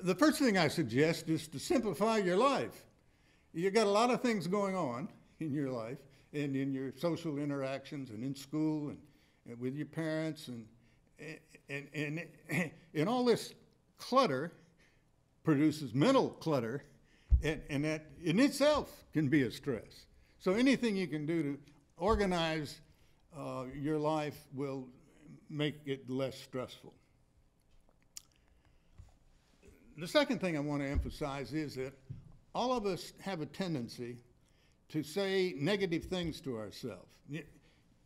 The first thing I suggest is to simplify your life. You've got a lot of things going on in your life and in your social interactions and in school and with your parents and all this clutter produces mental clutter, and that in itself can be a stress. So anything you can do to organize your life will make it less stressful. The second thing I want to emphasize is that all of us have a tendency to say negative things to ourselves.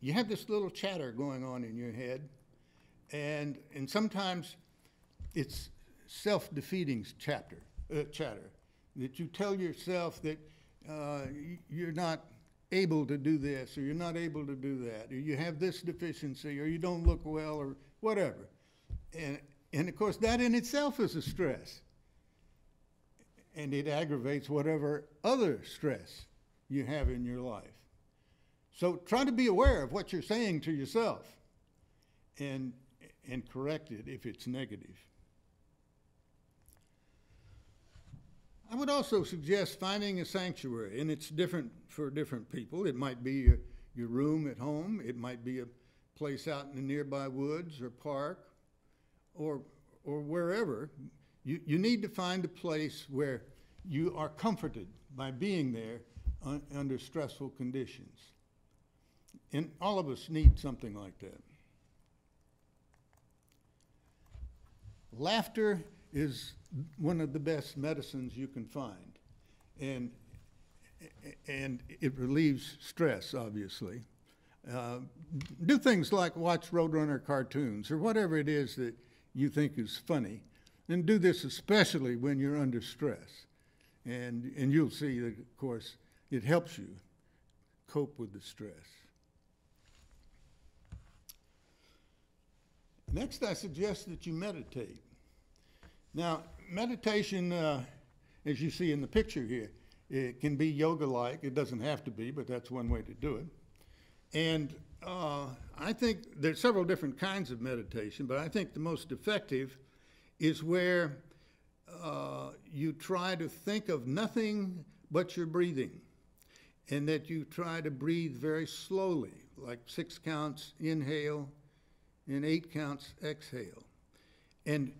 You have this little chatter going on in your head, and sometimes it's self-defeating chatter, that you tell yourself that you're not able to do this, or you're not able to do that, or you have this deficiency, or you don't look well, or whatever. And of course, that in itself is a stress. And it aggravates whatever other stress you have in your life. So try to be aware of what you're saying to yourself and correct it if it's negative. I would also suggest finding a sanctuary, and it's different for different people. It might be your room at home. It might be a place out in the nearby woods or park or wherever. You need to find a place where you are comforted by being there under stressful conditions. And all of us need something like that. Laughter is one of the best medicines you can find. And it relieves stress, obviously. Do things like watch Roadrunner cartoons or whatever it is that you think is funny. And do this especially when you're under stress. And you'll see that, of course, it helps you cope with the stress. Next, I suggest that you meditate. Now, meditation, as you see in the picture here, it can be yoga-like. It doesn't have to be, but that's one way to do it. And I think there's several different kinds of meditation, but I think the most effective is where you try to think of nothing but your breathing, and that you try to breathe very slowly, like 6 counts inhale and 8 counts exhale. And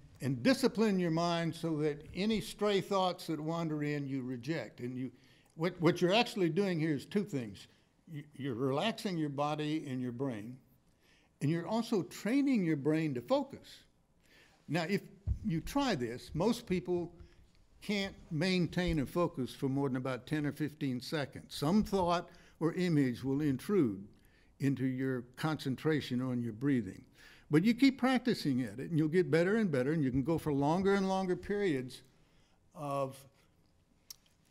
discipline your mind so that any stray thoughts that wander in, you reject. And what you're actually doing here is 2 things. You're relaxing your body and your brain, and you're also training your brain to focus. Now, if you try this, most people can't maintain a focus for more than about 10 or 15 seconds. Some thought or image will intrude into your concentration on your breathing. But you keep practicing at it, and you'll get better and better, and you can go for longer and longer periods of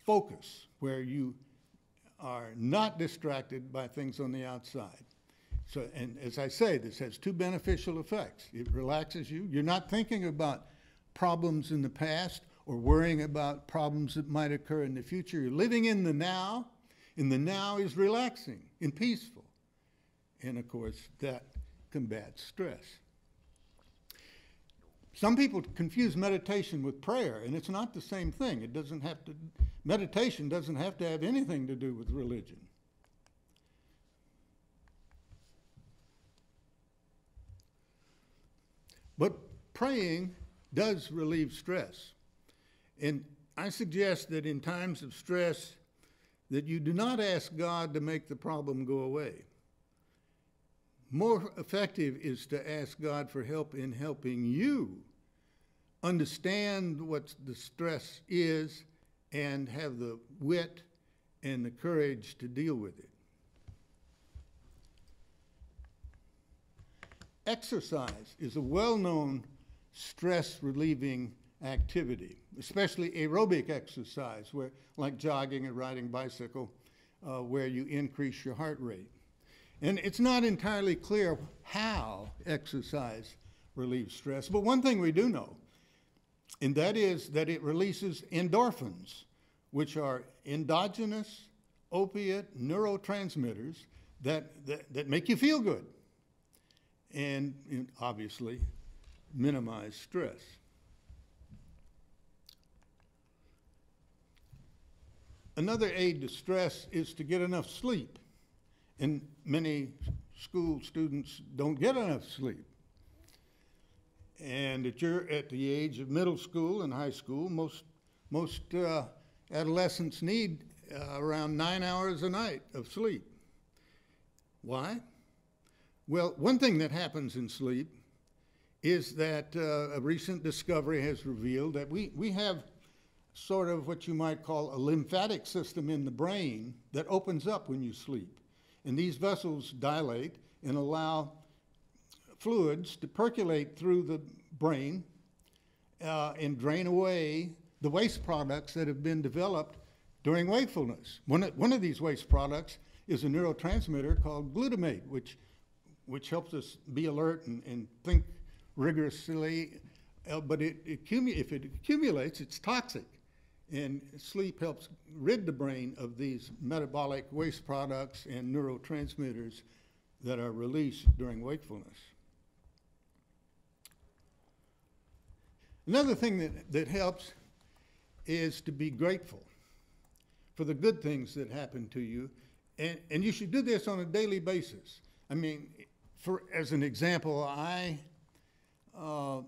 focus where you are not distracted by things on the outside. So, and as I say, this has 2 beneficial effects. It relaxes you. You're not thinking about problems in the past or worrying about problems that might occur in the future. You're living in the now, and the now is relaxing and peaceful. And of course, that combats stress. Some people confuse meditation with prayer, and it's not the same thing. Meditation doesn't have to have anything to do with religion. But praying does relieve stress. And I suggest that in times of stress, that you do not ask God to make the problem go away. More effective is to ask God for help in helping you understand what the stress is and have the wit and the courage to deal with it. Exercise is a well-known stress-relieving activity, especially aerobic exercise, like jogging and riding bicycle, where you increase your heart rate. And it's not entirely clear how exercise relieves stress, but one thing we do know, and that is that it releases endorphins, which are endogenous opiate neurotransmitters that make you feel good and obviously minimize stress. Another aid to stress is to get enough sleep. And many school students don't get enough sleep. And at the age of middle school and high school, most adolescents need around 9 hours a night of sleep. Why? Well, one thing that happens in sleep is that a recent discovery has revealed that we have sort of what you might call a lymphatic system in the brain that opens up when you sleep. And these vessels dilate and allow fluids to percolate through the brain and drain away the waste products that have been developed during wakefulness. One of these waste products is a neurotransmitter called glutamate, which helps us be alert and think rigorously. But if it accumulates, it's toxic. And sleep helps rid the brain of these metabolic waste products and neurotransmitters that are released during wakefulness. Another thing that helps is to be grateful for the good things that happen to you. And you should do this on a daily basis. I mean, as an example,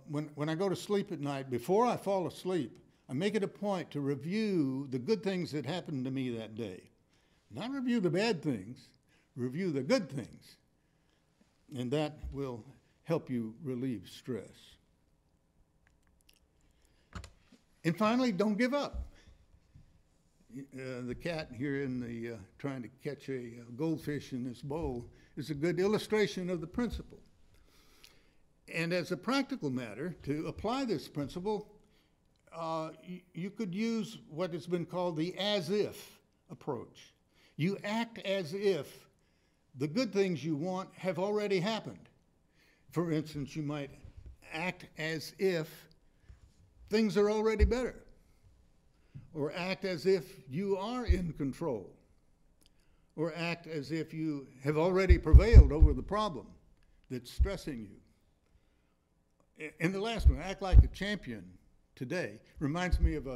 when I go to sleep at night, before I fall asleep, I make it a point to review the good things that happened to me that day. Not review the bad things, review the good things. And that will help you relieve stress. And finally, don't give up. The cat here trying to catch a goldfish in this bowl is a good illustration of the principle. And as a practical matter, to apply this principle, you could use what has been called the as-if approach. You act as if the good things you want have already happened. For instance, you might act as if things are already better, or act as if you are in control, or act as if you have already prevailed over the problem that's stressing you. And the last one, act like a champion today, reminds me of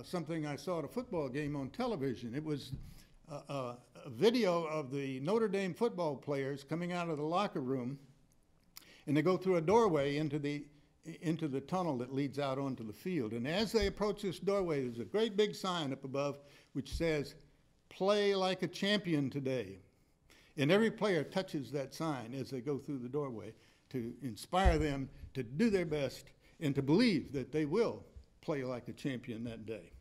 something I saw at a football game on television. It was a video of the Notre Dame football players coming out of the locker room, and they go through a doorway into the tunnel that leads out onto the field. And as they approach this doorway, there's a great big sign up above which says, "Play like a champion today." And every player touches that sign as they go through the doorway to inspire them to do their best and to believe that they will play like a champion that day.